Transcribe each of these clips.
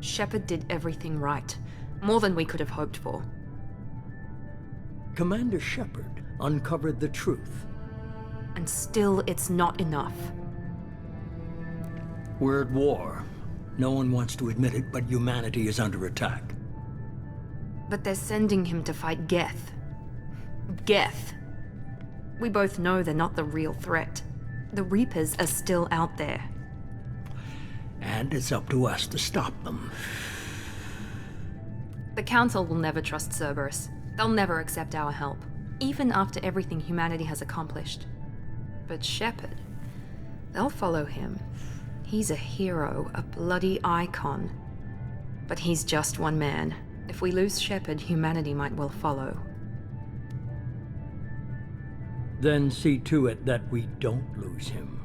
Shepard did everything right. More than we could have hoped for. Commander Shepard uncovered the truth. And still, it's not enough. We're at war. No one wants to admit it, but humanity is under attack. But they're sending him to fight Geth. Geth. We both know they're not the real threat. The Reapers are still out there. And it's up to us to stop them. The Council will never trust Cerberus. They'll never accept our help, even after everything humanity has accomplished. But Shepard, they'll follow him. He's a hero, a bloody icon. But he's just one man. If we lose Shepard, humanity might well follow. Then see to it that we don't lose him.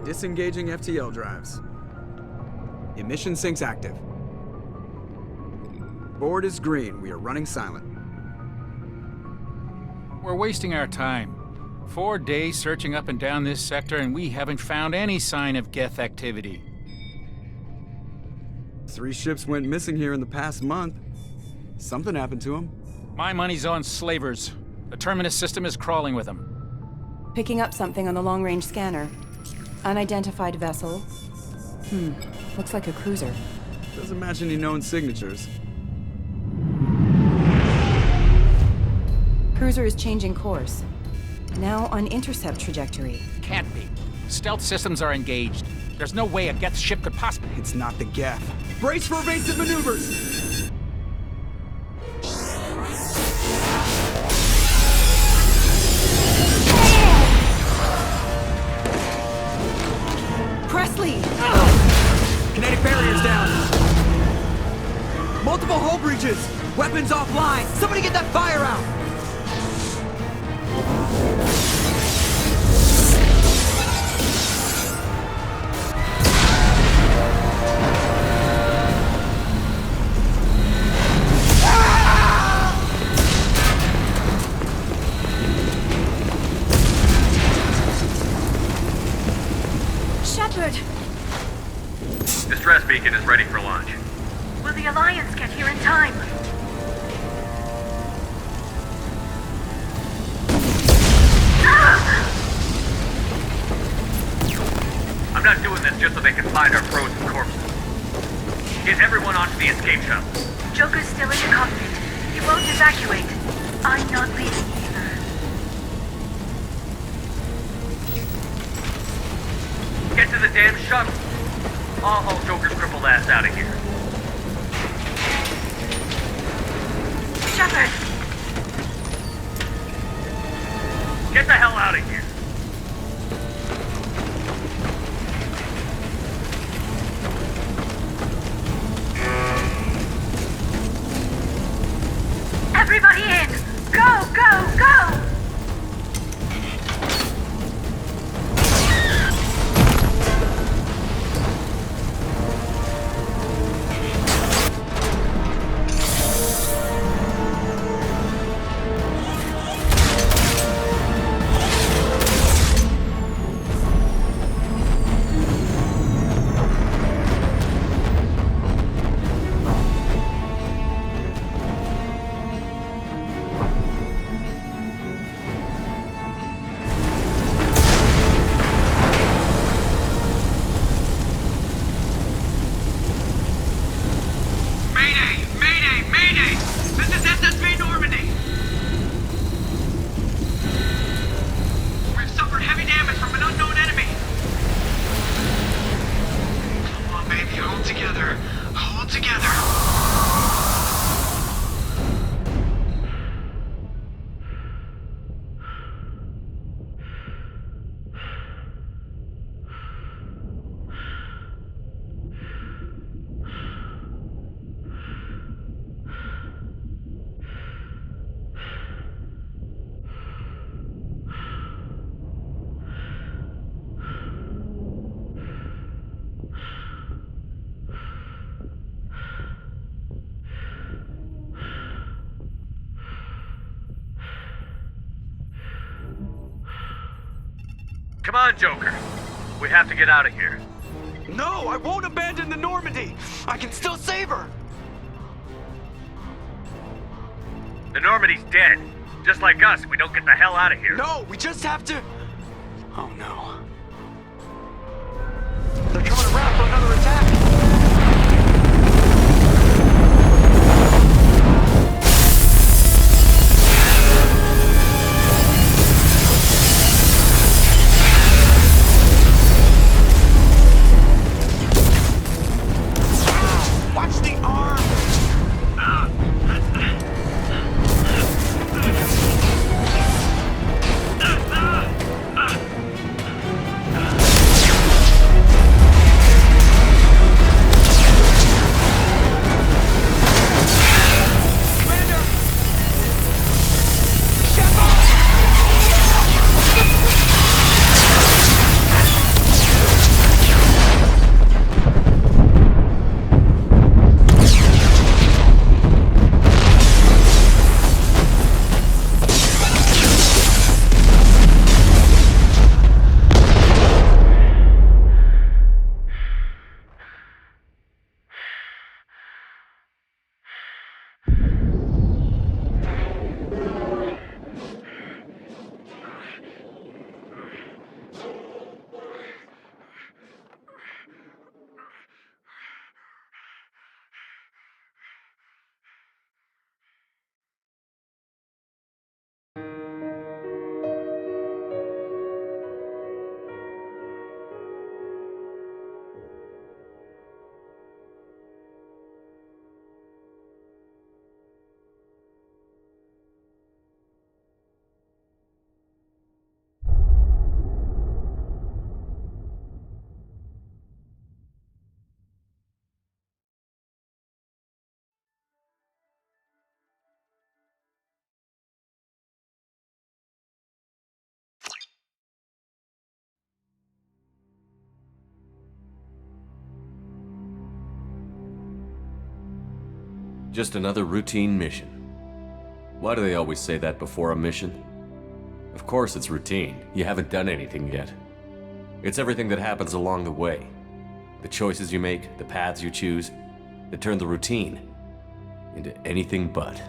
Disengaging FTL drives. Emission sinks active. Board is green. We are running silent. We're wasting our time. 4 days searching up and down this sector, and we haven't found any sign of Geth activity. 3 ships went missing here in the past month. Something happened to them. My money's on slavers. The Terminus system is crawling with them. Picking up something on the long-range scanner. Unidentified vessel. Looks like a cruiser. Doesn't match any known signatures. Cruiser is changing course. Now on intercept trajectory. Can't be. Stealth systems are engaged. There's no way a Geth ship could possibly... It's not the Geth. Brace for evasive maneuvers! Presley! Kinetic barriers down! Multiple hull breaches! Weapons offline! Somebody get that fire out! Shepard! Distress beacon is ready for launch. Will the Alliance get here in time? I'm not doing this just so they can find our frozen corpses. Get everyone onto the escape shuttle. Joker's still in the cockpit. He won't evacuate. I'm not leaving either. Get to the damn shuttle. I'll haul Joker's crippled ass out of here. Shepard! Get the hell out of here. Everybody in! Go, go, go! Come on, Joker. We have to get out of here. No, I won't abandon the Normandy! I can still save her! The Normandy's dead. Just like us, we don't get the hell out of here. No, we just have to... Oh no. They're coming around for another attack! Watch the arm! Just another routine mission. Why do they always say that before a mission? Of course it's routine. You haven't done anything yet. It's everything that happens along the way. The choices you make, the paths you choose, that turn the routine into anything but.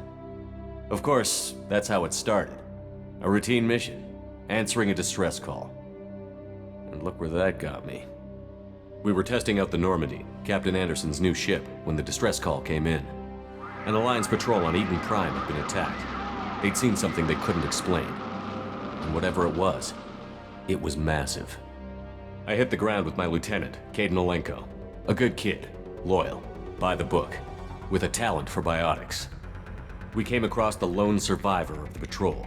Of course, that's how it started. A routine mission, answering a distress call. And look where that got me. We were testing out the Normandy, Captain Anderson's new ship, when the distress call came in. An Alliance patrol on Eden Prime had been attacked. They'd seen something they couldn't explain. And whatever it was massive. I hit the ground with my lieutenant, Kaidan Alenko. A good kid, loyal, by the book, with a talent for biotics. We came across the lone survivor of the patrol,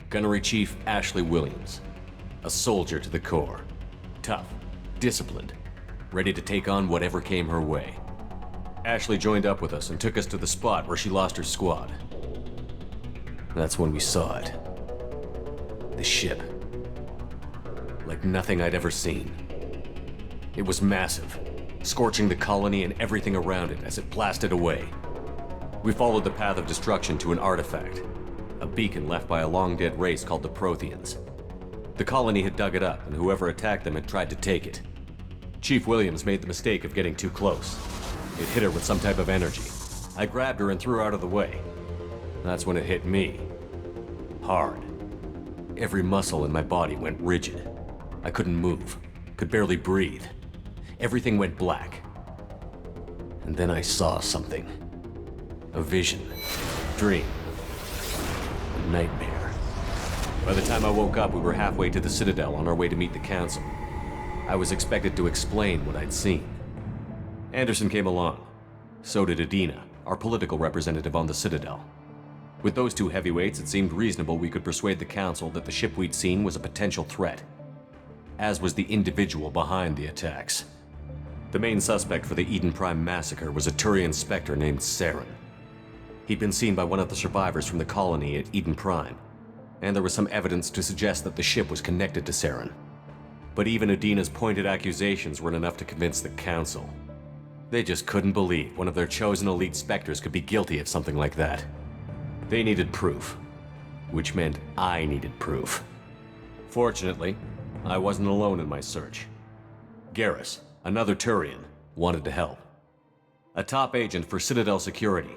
Gunnery Chief Ashley Williams. A soldier to the core. Tough, disciplined, ready to take on whatever came her way. Ashley joined up with us and took us to the spot where she lost her squad. That's when we saw it. The ship. Like nothing I'd ever seen. It was massive, scorching the colony and everything around it as it blasted away. We followed the path of destruction to an artifact, a beacon left by a long-dead race called the Protheans. The colony had dug it up, and whoever attacked them had tried to take it. Chief Williams made the mistake of getting too close. It hit her with some type of energy. I grabbed her and threw her out of the way. That's when it hit me. Hard. Every muscle in my body went rigid. I couldn't move, could barely breathe. Everything went black. And then I saw something. A vision. Dream. A nightmare. By the time I woke up, we were halfway to the Citadel on our way to meet the Council. I was expected to explain what I'd seen. Anderson came along. So did Adina, our political representative on the Citadel. With those two heavyweights, it seemed reasonable we could persuade the Council that the ship we'd seen was a potential threat, as was the individual behind the attacks. The main suspect for the Eden Prime massacre was a Turian Spectre named Saren. He'd been seen by one of the survivors from the colony at Eden Prime, and there was some evidence to suggest that the ship was connected to Saren. But even Adina's pointed accusations weren't enough to convince the Council. They just couldn't believe one of their chosen elite Spectres could be guilty of something like that. They needed proof, which meant I needed proof. Fortunately, I wasn't alone in my search. Garrus, another Turian, wanted to help. A top agent for Citadel Security.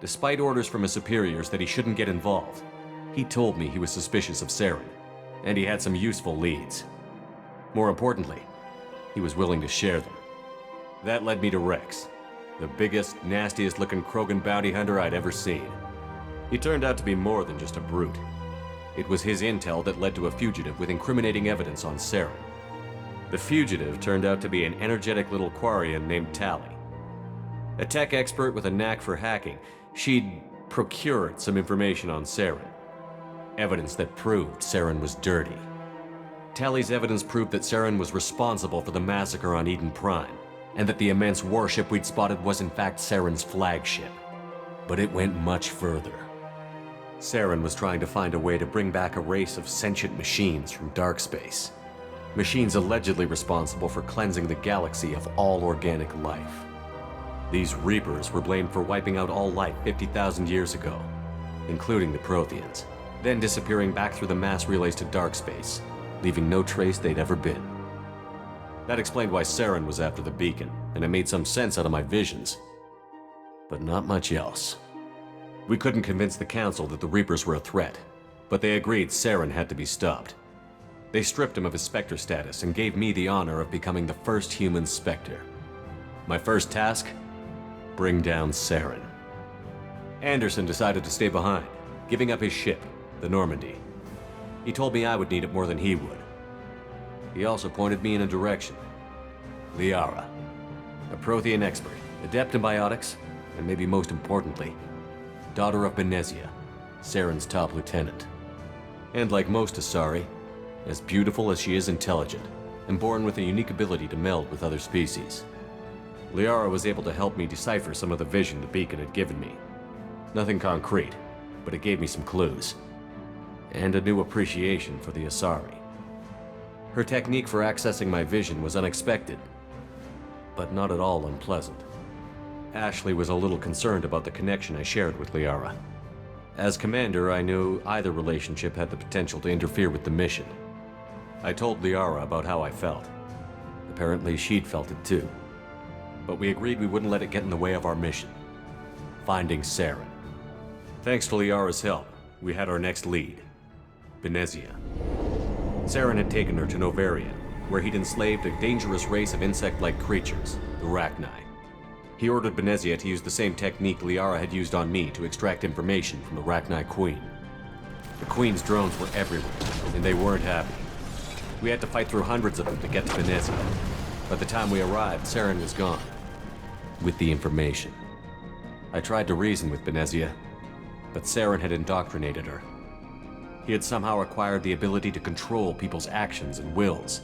Despite orders from his superiors that he shouldn't get involved, he told me he was suspicious of Saren, and he had some useful leads. More importantly, he was willing to share them. That led me to Rex, the biggest, nastiest looking Krogan bounty hunter I'd ever seen. He turned out to be more than just a brute. It was his intel that led to a fugitive with incriminating evidence on Saren. The fugitive turned out to be an energetic little Quarian named Tali. A tech expert with a knack for hacking, she'd procured some information on Saren. Evidence that proved Saren was dirty. Tali's evidence proved that Saren was responsible for the massacre on Eden Prime, and that the immense warship we'd spotted was in fact Saren's flagship. But it went much further. Saren was trying to find a way to bring back a race of sentient machines from dark space. Machines allegedly responsible for cleansing the galaxy of all organic life. These Reapers were blamed for wiping out all life 50,000 years ago, including the Protheans, then disappearing back through the mass relays to dark space, leaving no trace they'd ever been. That explained why Saren was after the beacon, and it made some sense out of my visions. But not much else. We couldn't convince the Council that the Reapers were a threat, but they agreed Saren had to be stopped. They stripped him of his Spectre status and gave me the honor of becoming the first human Spectre. My first task? Bring down Saren. Anderson decided to stay behind, giving up his ship, the Normandy. He told me I would need it more than he would. He also pointed me in a direction. Liara, a Prothean expert, adept in biotics, and maybe most importantly, daughter of Benezia, Saren's top lieutenant. And like most Asari, as beautiful as she is intelligent, and born with a unique ability to meld with other species. Liara was able to help me decipher some of the vision the beacon had given me. Nothing concrete, but it gave me some clues. And a new appreciation for the Asari. Her technique for accessing my vision was unexpected, but not at all unpleasant. Ashley was a little concerned about the connection I shared with Liara. As commander, I knew either relationship had the potential to interfere with the mission. I told Liara about how I felt. Apparently, she'd felt it too. But we agreed we wouldn't let it get in the way of our mission. Finding Saren. Thanks to Liara's help, we had our next lead. Benezia. Saren had taken her to Novaria, where he'd enslaved a dangerous race of insect-like creatures, the Rachni. He ordered Benezia to use the same technique Liara had used on me to extract information from the Rachni Queen. The Queen's drones were everywhere, and they weren't happy. We had to fight through hundreds of them to get to Benezia. By the time we arrived, Saren was gone. With the information. I tried to reason with Benezia, but Saren had indoctrinated her. He had somehow acquired the ability to control people's actions and wills.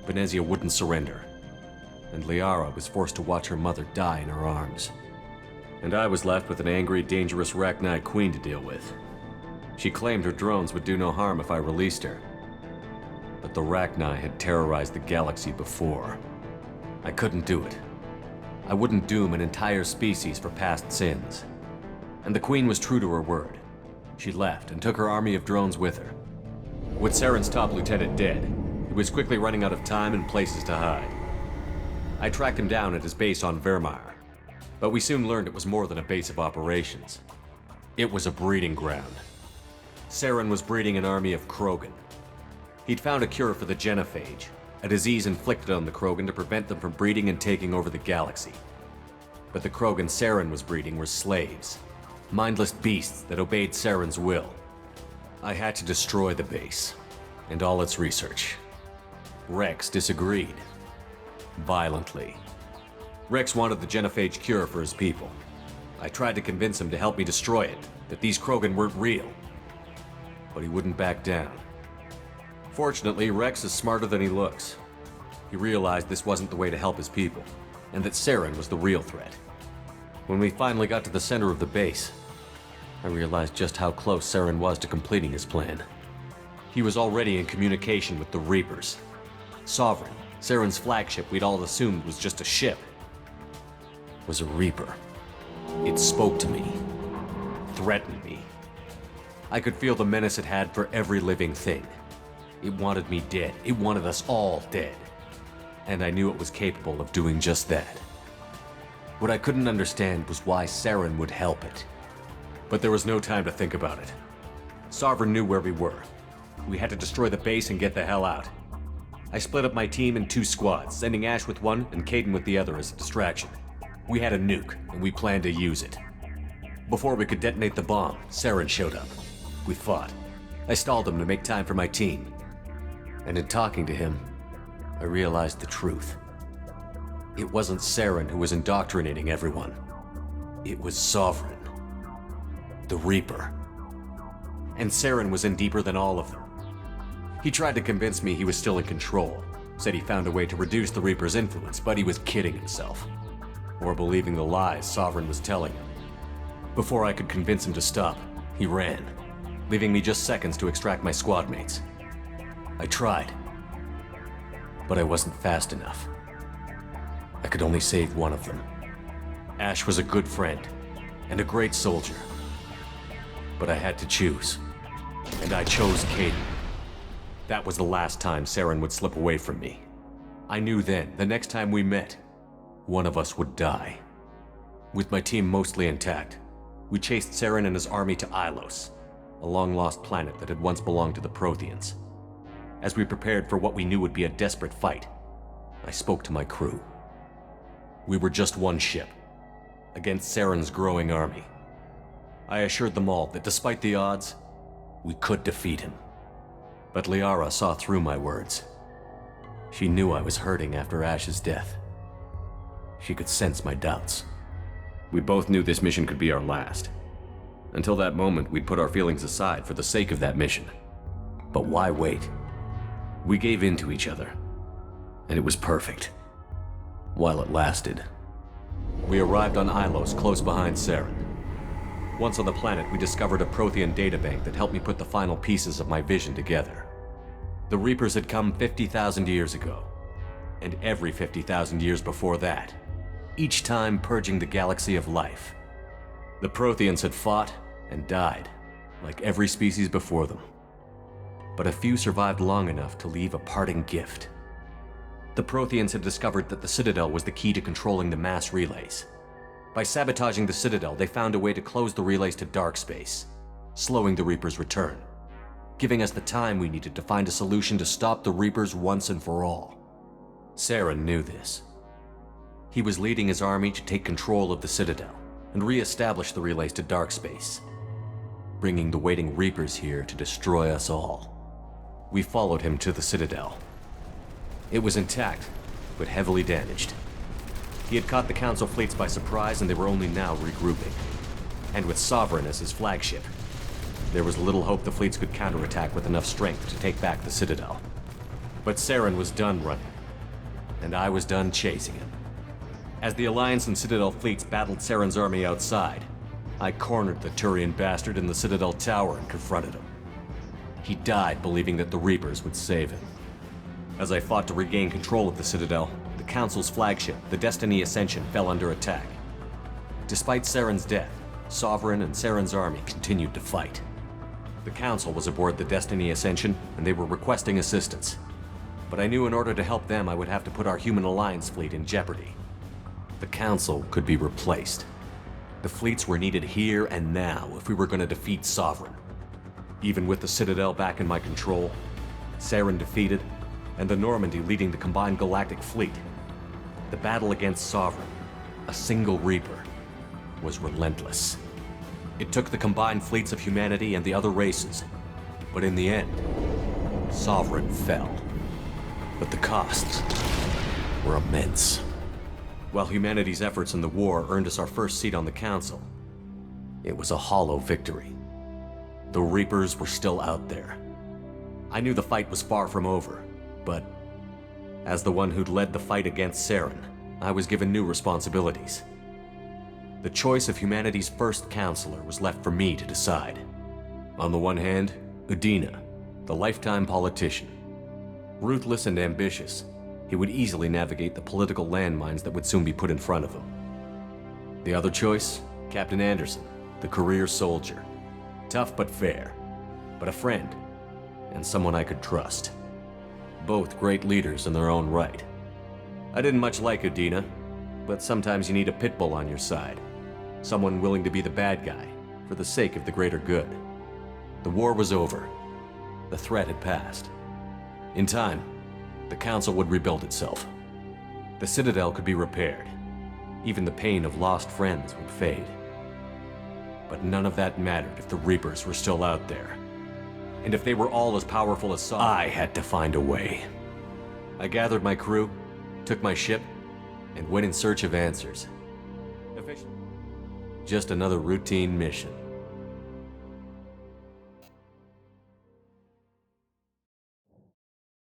Benezia wouldn't surrender, and Liara was forced to watch her mother die in her arms. And I was left with an angry, dangerous Rachni Queen to deal with. She claimed her drones would do no harm if I released her. But the Rachni had terrorized the galaxy before. I couldn't do it. I wouldn't doom an entire species for past sins. And the Queen was true to her word. She left and took her army of drones with her. With Saren's top lieutenant dead, he was quickly running out of time and places to hide. I tracked him down at his base on Vermeer, but we soon learned it was more than a base of operations. It was a breeding ground. Saren was breeding an army of Krogan. He'd found a cure for the genophage, a disease inflicted on the Krogan to prevent them from breeding and taking over the galaxy. But the Krogan Saren was breeding were slaves, mindless beasts that obeyed Saren's will. I had to destroy the base, and all its research. Rex disagreed. Violently. Rex wanted the genophage cure for his people. I tried to convince him to help me destroy it, that these Krogan weren't real. But he wouldn't back down. Fortunately, Rex is smarter than he looks. He realized this wasn't the way to help his people, and that Saren was the real threat. When we finally got to the center of the base, I realized just how close Saren was to completing his plan. He was already in communication with the Reapers. Sovereign, Saren's flagship we'd all assumed was just a ship, was a Reaper. It spoke to me, threatened me. I could feel the menace it had for every living thing. It wanted me dead. It wanted us all dead. And I knew it was capable of doing just that. What I couldn't understand was why Saren would help it. But there was no time to think about it. Sovereign knew where we were. We had to destroy the base and get the hell out. I split up my team in 2 squads, sending Ash with one and Kaidan with the other as a distraction. We had a nuke, and we planned to use it. Before we could detonate the bomb, Saren showed up. We fought. I stalled him to make time for my team. And in talking to him, I realized the truth. It wasn't Saren who was indoctrinating everyone. It was Sovereign. The Reaper. And Saren was in deeper than all of them. He tried to convince me he was still in control, said he found a way to reduce the Reaper's influence, but he was kidding himself. Or believing the lies Sovereign was telling him. Before I could convince him to stop, he ran, leaving me just seconds to extract my squad mates. I tried, but I wasn't fast enough. I could only save one of them. Ash was a good friend, and a great soldier. But I had to choose, and I chose Kaidan. That was the last time Saren would slip away from me. I knew then, the next time we met, one of us would die. With my team mostly intact, we chased Saren and his army to Ilos, a long-lost planet that had once belonged to the Protheans. As we prepared for what we knew would be a desperate fight, I spoke to my crew. We were just one ship, against Saren's growing army. I assured them all that despite the odds, we could defeat him. But Liara saw through my words. She knew I was hurting after Ash's death. She could sense my doubts. We both knew this mission could be our last. Until that moment, we'd put our feelings aside for the sake of that mission. But why wait? We gave in to each other, and it was perfect. While it lasted. We arrived on Ilos, close behind Saren. Once on the planet, we discovered a Prothean databank that helped me put the final pieces of my vision together. The Reapers had come 50,000 years ago, and every 50,000 years before that, each time purging the galaxy of life. The Protheans had fought and died, like every species before them. But a few survived long enough to leave a parting gift. The Protheans had discovered that the Citadel was the key to controlling the mass relays. By sabotaging the Citadel, they found a way to close the relays to dark space, slowing the Reapers' return, giving us the time we needed to find a solution to stop the Reapers once and for all. Saren knew this. He was leading his army to take control of the Citadel and re-establish the relays to dark space, bringing the waiting Reapers here to destroy us all. We followed him to the Citadel. It was intact, but heavily damaged. He had caught the Council fleets by surprise, and they were only now regrouping. And with Sovereign as his flagship, there was little hope the fleets could counterattack with enough strength to take back the Citadel. But Saren was done running, and I was done chasing him. As the Alliance and Citadel fleets battled Saren's army outside, I cornered the Turian bastard in the Citadel tower and confronted him. He died believing that the Reapers would save him. As I fought to regain control of the Citadel, the Council's flagship, the Destiny Ascension, fell under attack. Despite Saren's death, Sovereign and Saren's army continued to fight. The Council was aboard the Destiny Ascension, and they were requesting assistance. But I knew in order to help them, I would have to put our Human Alliance fleet in jeopardy. The Council could be replaced. The fleets were needed here and now if we were going to defeat Sovereign. Even with the Citadel back in my control, Saren defeated, and the Normandy leading the combined galactic fleet, the battle against Sovereign, a single Reaper, was relentless. It took the combined fleets of humanity and the other races, but in the end, Sovereign fell. But the costs were immense. While humanity's efforts in the war earned us our first seat on the Council, it was a hollow victory. The Reapers were still out there. I knew the fight was far from over, but as the one who'd led the fight against Saren, I was given new responsibilities. The choice of humanity's first counselor was left for me to decide. On the one hand, Udina, the lifetime politician. Ruthless and ambitious, he would easily navigate the political landmines that would soon be put in front of him. The other choice, Captain Anderson, the career soldier. Tough but fair, but a friend, and someone I could trust. Both great leaders in their own right. I didn't much like Udina, but sometimes you need a pit bull on your side. Someone willing to be the bad guy, for the sake of the greater good. The war was over. The threat had passed. In time, the Council would rebuild itself. The Citadel could be repaired. Even the pain of lost friends would fade. But none of that mattered if the Reapers were still out there. And if they were all as powerful as Saw, I had to find a way. I gathered my crew, took my ship, and went in search of answers. Just another routine mission.